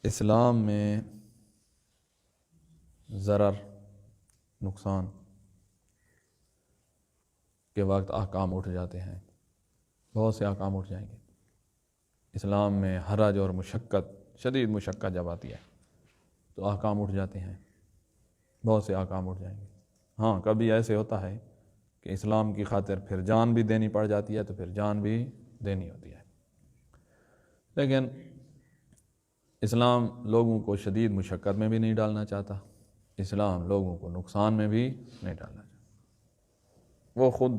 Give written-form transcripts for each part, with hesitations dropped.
اسلام میں ضرر نقصان کے وقت احکام اٹھ جاتے ہیں، بہت سے احکام اٹھ جائیں گے۔ اسلام میں حرج اور مشقت، شدید مشقت جب آتی ہے تو احکام اٹھ جاتے ہیں، بہت سے احکام اٹھ جائیں گے۔ ہاں، کبھی ایسے ہوتا ہے کہ اسلام کی خاطر پھر جان بھی دینی پڑ جاتی ہے تو پھر جان بھی دینی ہوتی ہے، لیکن اسلام لوگوں کو شدید مشقت میں بھی نہیں ڈالنا چاہتا، اسلام لوگوں کو نقصان میں بھی نہیں ڈالنا چاہتا۔ وہ خود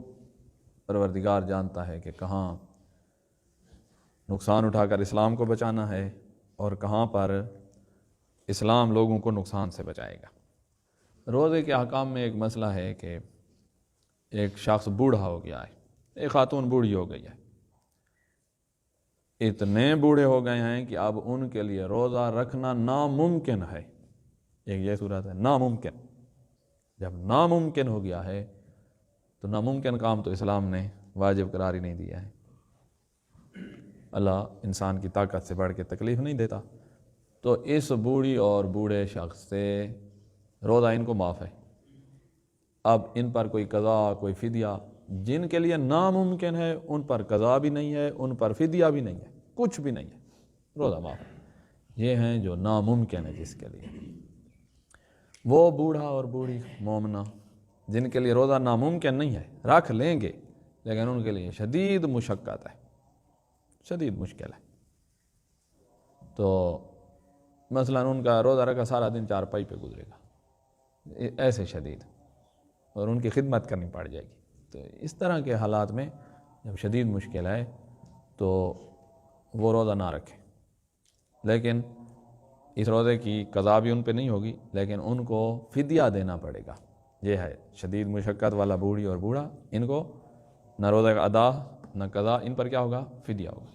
پروردگار جانتا ہے کہ کہاں نقصان اٹھا کر اسلام کو بچانا ہے اور کہاں پر اسلام لوگوں کو نقصان سے بچائے گا۔ روزے کے احکام میں ایک مسئلہ ہے کہ ایک شخص بوڑھا ہو گیا ہے، ایک خاتون بوڑھی ہو گئی ہے، اتنے بوڑھے ہو گئے ہیں کہ اب ان کے لیے روزہ رکھنا ناممکن ہے۔ ایک یہ صورت ہے ناممکن۔ جب ناممکن ہو گیا ہے تو ناممکن کام تو اسلام نے واجب قرار ہی نہیں دیا ہے۔ اللہ انسان کی طاقت سے بڑھ کے تکلیف نہیں دیتا، تو اس بوڑھی اور بوڑھے شخص سے روزہ ان کو معاف ہے۔ اب ان پر کوئی قضا، کوئی فدیہ، جن کے لیے ناممکن ہے ان پر قضا بھی نہیں ہے، ان پر فدیہ بھی نہیں ہے، کچھ بھی نہیں ہے، روزہ معاف ہے۔ یہ ہیں جو ناممکن ہے جس کے لیے۔ وہ بوڑھا اور بوڑھی مومنہ جن کے لیے روزہ ناممکن نہیں ہے، رکھ لیں گے لیکن ان کے لیے شدید مشقت ہے، شدید مشکل ہے، تو مثلا ان کا روزہ رکھا سارا دن چارپائی پہ گزرے گا، ایسے شدید، اور ان کی خدمت کرنی پڑ جائے گی۔ تو اس طرح کے حالات میں جب شدید مشکل ہے تو وہ روزہ نہ رکھیں، لیکن اس روزے کی قضا بھی ان پہ نہیں ہوگی، لیکن ان کو فدیہ دینا پڑے گا۔ یہ ہے شدید مشقت والا بوڑھی اور بوڑھا، ان کو نہ روزے کا ادا نہ قضا، ان پر کیا ہوگا؟ فدیہ ہوگا۔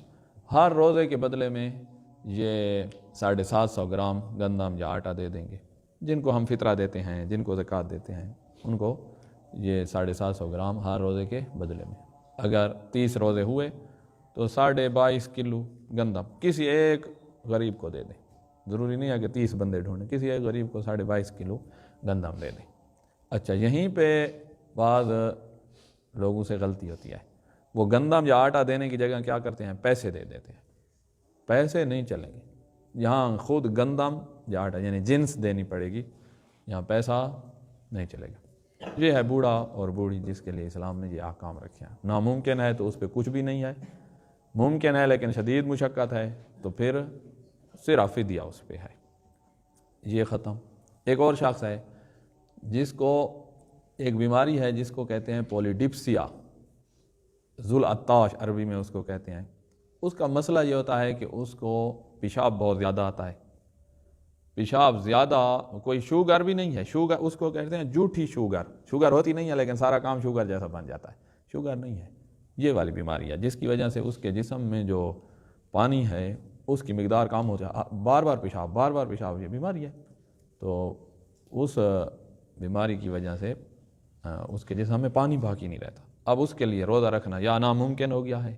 ہر روزے کے بدلے میں یہ 750 گرام گندم یا آٹا دے دیں گے۔ جن کو ہم فطرہ دیتے ہیں، جن کو زکوٰۃ دیتے ہیں، ان کو یہ 750 گرام ہر روزے کے بدلے میں۔ اگر 30 روزے ہوئے تو 22.5 کلو گندم کسی ایک غریب کو دے دیں۔ ضروری نہیں ہے کہ 30 بندے ڈھونڈیں، کسی ایک غریب کو 22.5 کلو گندم دے دیں۔ اچھا، یہیں پہ بعض لوگوں سے غلطی ہوتی ہے، وہ گندم یا آٹا دینے کی جگہ کیا کرتے ہیں؟ پیسے دے دیتے ہیں۔ پیسے نہیں چلیں گے، یہاں خود گندم یا آٹا یعنی جنس دینی پڑے گی، یہاں پیسہ نہیں چلے گا۔ یہ ہے بوڑھا اور بوڑھی جس کے لیے اسلام نے یہ احکام رکھے ہیں۔ ناممکن ہے تو اس پہ کچھ بھی نہیں ہے، ممکن ہے لیکن شدید مشقت ہے تو پھر صرف فدیہ اس پہ ہے۔ یہ ختم۔ ایک اور شخص ہے جس کو ایک بیماری ہے جس کو کہتے ہیں پولیڈپسیا، ذوالعطاش عربی میں اس کو کہتے ہیں۔ اس کا مسئلہ یہ ہوتا ہے کہ اس کو پیشاب بہت زیادہ آتا ہے، پیشاب زیادہ، کوئی شوگر بھی نہیں ہے، شوگر اس کو کہتے ہیں جھوٹی شوگر، شوگر ہوتی نہیں ہے لیکن سارا کام شوگر جیسا بن جاتا ہے، شوگر نہیں ہے، یہ والی بیماری ہے جس کی وجہ سے اس کے جسم میں جو پانی ہے اس کی مقدار کم ہو جائے، بار بار پیشاب، یہ بیماری ہے۔ تو اس بیماری کی وجہ سے اس کے جسم میں پانی باقی نہیں رہتا۔ اب اس کے لیے روزہ رکھنا یا ناممکن ہو گیا ہے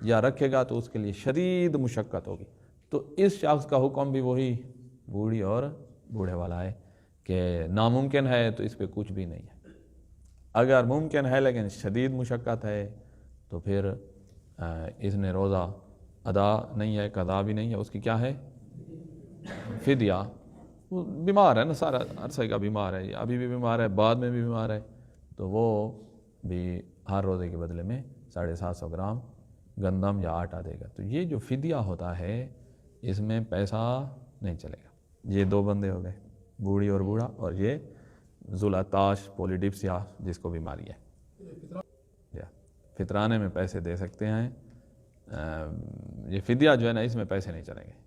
یا رکھے گا تو اس کے لیے شدید مشقت ہوگی۔ تو اس شخص کا حکم بھی وہی بوڑھی اور بوڑھے والا ہے کہ ناممکن ہے تو اس پہ کچھ بھی نہیں ہے۔ اگر ممکن ہے لیکن شدید مشقت ہے تو پھر اس نے روزہ ادا نہیں ہے، قضا بھی نہیں ہے، اس کی کیا ہے؟ فدیہ۔ وہ بیمار ہے نا، سارا عرصے کا بیمار ہے، ابھی بھی بیمار ہے، بعد میں بھی بیمار ہے، تو وہ بھی ہر روزے کے بدلے میں 750 گرام گندم یا آٹا دے گا۔ تو یہ جو فدیہ ہوتا ہے اس میں پیسہ نہیں چلے گا۔ یہ دو بندے ہو گئے، بوڑھی اور بوڑھا، اور یہ ذوالعطاش پولیڈپسیا جس کو بیماری ہے۔ فطرانے میں پیسے دے سکتے ہیں، یہ فدیہ جو ہے نا اس میں پیسے نہیں چلیں گے۔